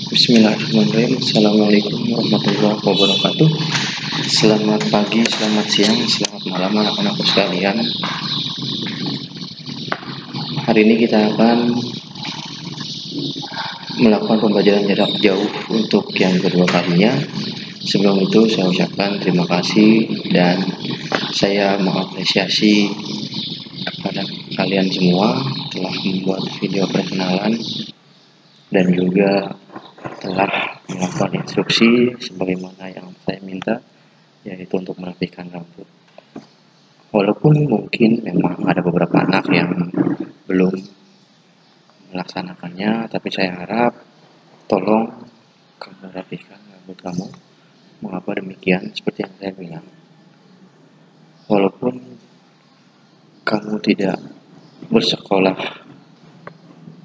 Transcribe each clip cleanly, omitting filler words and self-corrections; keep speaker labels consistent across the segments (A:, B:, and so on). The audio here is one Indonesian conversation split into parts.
A: Bismillahirrahmanirrahim. Assalamualaikum warahmatullahi wabarakatuh. Selamat pagi, selamat siang, selamat malam anak-anakku sekalian. Hari ini kita akan melakukan pembelajaran jarak jauh untuk yang kedua kalinya. Sebelum itu saya ucapkan terima kasih dan saya mengapresiasi kepada kalian semua telah membuat video perkenalan dan juga telah melakukan instruksi sebagaimana yang saya minta, yaitu untuk merapikan rambut. Walaupun mungkin memang ada beberapa anak yang belum melaksanakannya, tapi saya harap tolong kamu rapikan rambut kamu. Mengapa demikian? Seperti yang saya bilang, walaupun kamu tidak bersekolah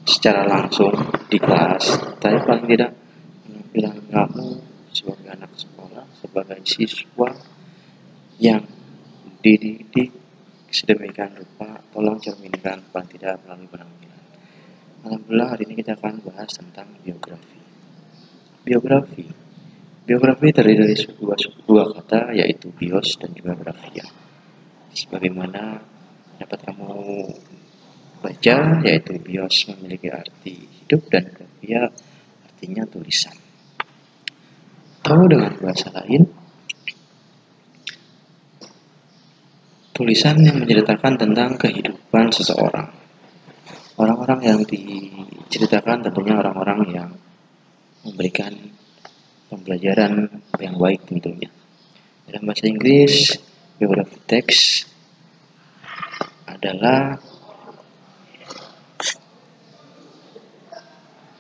A: secara langsung di kelas, tapi paling tidak penampilan kamu sebagai anak sekolah, sebagai siswa yang dididik sedemikian rupa, tolong cerminkan paling tidak melalui penampilan. Alhamdulillah, hari ini kita akan bahas tentang biografi. Biografi terdiri dari dua kata, yaitu bios dan juga grafia. Sebagaimana dapat kamu baca, yaitu bios memiliki arti hidup dan grafia artinya tulisan. Atau dengan bahasa lain, tulisan yang menceritakan tentang kehidupan seseorang. Orang-orang yang diceritakan tentunya orang-orang yang memberikan pembelajaran yang baik tentunya. Dalam bahasa Inggris, biography text adalah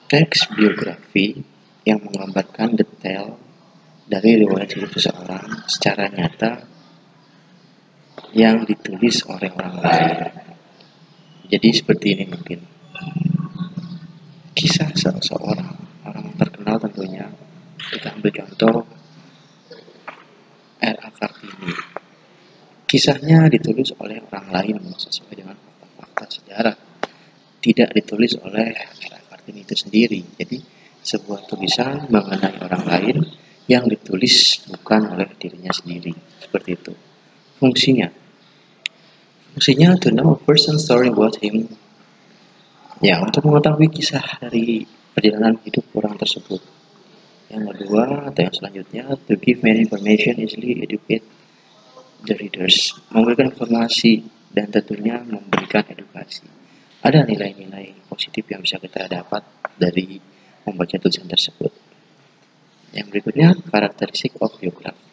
A: teks biografi yang menggambarkan detail dari riwayat hidup seseorang secara nyata yang ditulis oleh orang lain. Jadi seperti ini mungkin kisah seseorang, orang terkenal tentunya. Kita ambil contoh R.A. Kartini. Kisahnya ditulis oleh orang lain sesuai dengan fakta-fakta sejarah, tidak ditulis oleh R.A. Kartini itu sendiri. Jadi sebuah tulisan mengenai orang lain yang ditulis bukan oleh dirinya sendiri. Seperti itu. Fungsinya to know a person's story about him. Ya, untuk mengetahui kisah dari perjalanan hidup orang tersebut. Yang kedua atau yang selanjutnya, to give many information easily educate the readers. Memberikan informasi dan tentunya memberikan edukasi. Ada nilai-nilai positif yang bisa kita dapat dari membaca tulisan tersebut. Yang berikutnya, karakteristik of biografi.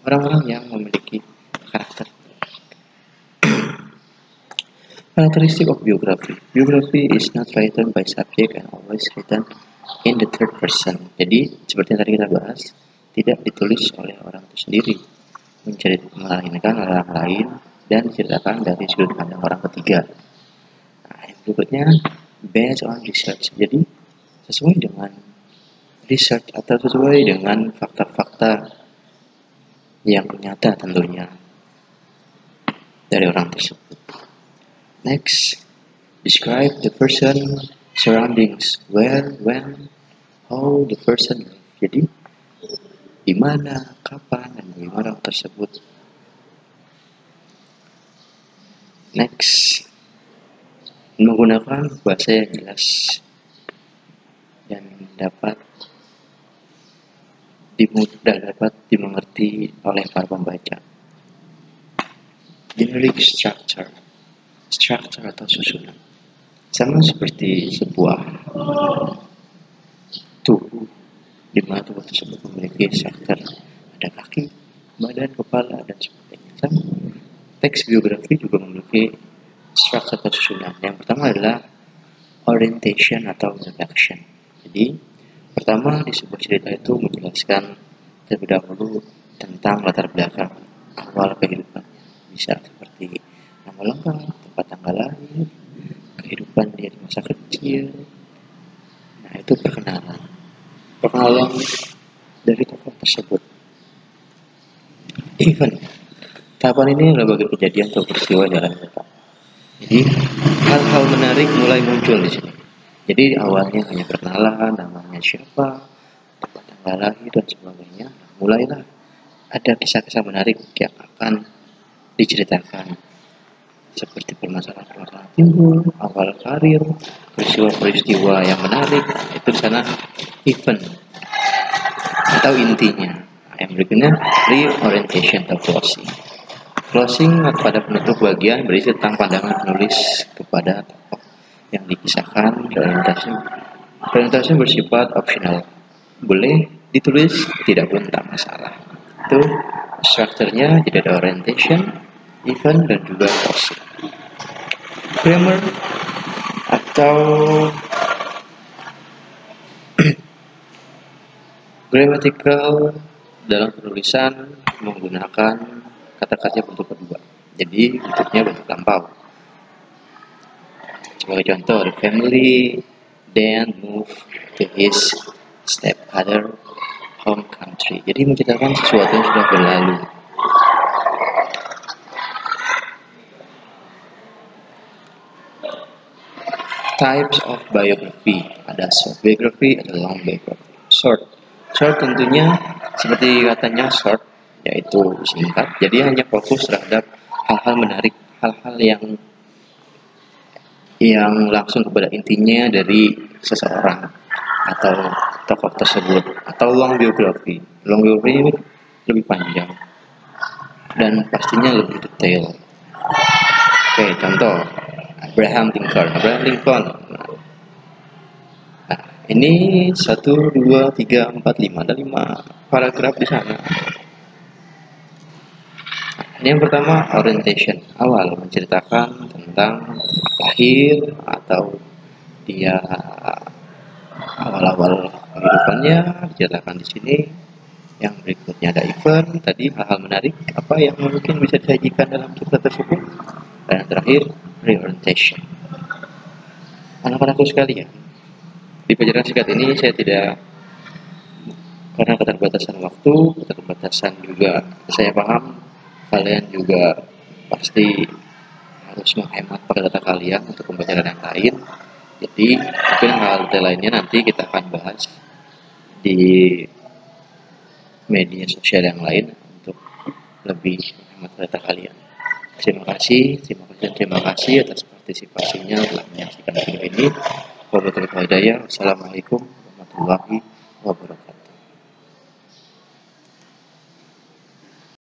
A: Orang-orang yang memiliki karakter. Characteristic of biography. Biography is not written by subject and always written in the third person. Jadi, seperti yang tadi kita bahas, tidak ditulis oleh orang itu sendiri, melainkan orang lain dan diceritakan dari sudut pandang orang ketiga. Nah, yang berikutnya, based on research. Jadi, sesuai dengan research atau sesuai dengan fakta-fakta yang nyata tentunya dari orang tersebut. Next, describe the person surroundings, where, when, how the person live. Jadi, di mana, kapan, dan bagaimana orang tersebut. Next, menggunakan bahasa yang jelas dan dapat dimengerti oleh para pembaca. Generic structure atau susunan, sama seperti sebuah tubuh, di mana tubuh tersebut memiliki struktur, ada kaki, badan, kepala, dan sebagainya. Sama, teks biografi juga memiliki struktur atau susunan. Yang pertama adalah orientation atau introduction. Jadi, pertama di sebuah cerita itu menjelaskan terlebih dahulu tentang latar belakang awal kehidupan. Bisa seperti nama lengkap, tempat tanggal lahir, kehidupan dia di masa kecil. Nah, itu perkenalan dari tokoh tersebut. Event, tahapan ini adalah bagi kejadian atau peristiwa jalan nyata. Jadi hal-hal menarik mulai muncul di sini. Jadi awalnya hanya perkenalan, namanya siapa, tempat tanggal lahir dan sebagainya. Mulailah ada kisah-kisah menarik yang akan diceritakan, seperti permasalahan-permasalahan timbul, awal karir, peristiwa-peristiwa yang menarik. Itu di sana event atau intinya. Yang berikutnya reorientation atau closing. Closing pada penutup bagian berisi tentang pandangan penulis kepada tokoh yang dikisahkan. Reorientasi bersifat opsional, boleh ditulis, tidak pun tak masalah. Itu strukturnya, jadi ada orientation, event, dan juga closing. Grammar atau grammatical dalam penulisan menggunakan kata-kata bentuk kedua. Jadi bentuknya bentuk lampau. Sebagai contoh, the family then moved to his stepfather home country. Jadi menceritakan sesuatu yang sudah berlalu. Types of biography, ada short biography, ada long biography. Short tentunya seperti katanya short, yaitu singkat, jadi hanya fokus terhadap hal-hal menarik, hal-hal yang langsung kepada intinya dari seseorang atau tokoh tersebut. Atau long biography ini lebih panjang dan pastinya lebih detail. Oke, contoh Abraham Lincoln. Nah, ini 1, 2, 3, 4, 5, ada 5 paragraf di sana. Ini yang pertama, orientation, awal, menceritakan tentang lahir atau dia awal-awal kehidupannya diceritakan di sini. Yang berikutnya ada event, tadi hal-hal menarik apa yang mungkin bisa disajikan dalam cerita tersebut. Dan yang terakhir, reorientation. Anak-anakku sekalian, di pelajaran singkat ini saya tidak, karena keterbatasan waktu, keterbatasan juga saya paham kalian juga pasti harus menghemat pada data kalian untuk pembelajaran yang lain. Jadi mungkin hal lainnya nanti kita akan bahas di media sosial yang lain untuk lebih menghemat data kalian. Terima kasih atas partisipasinya telah menyaksikan video ini. Wabillahi taufiq wal hidayah. Wassalamualaikum warahmatullahi wabarakatuh.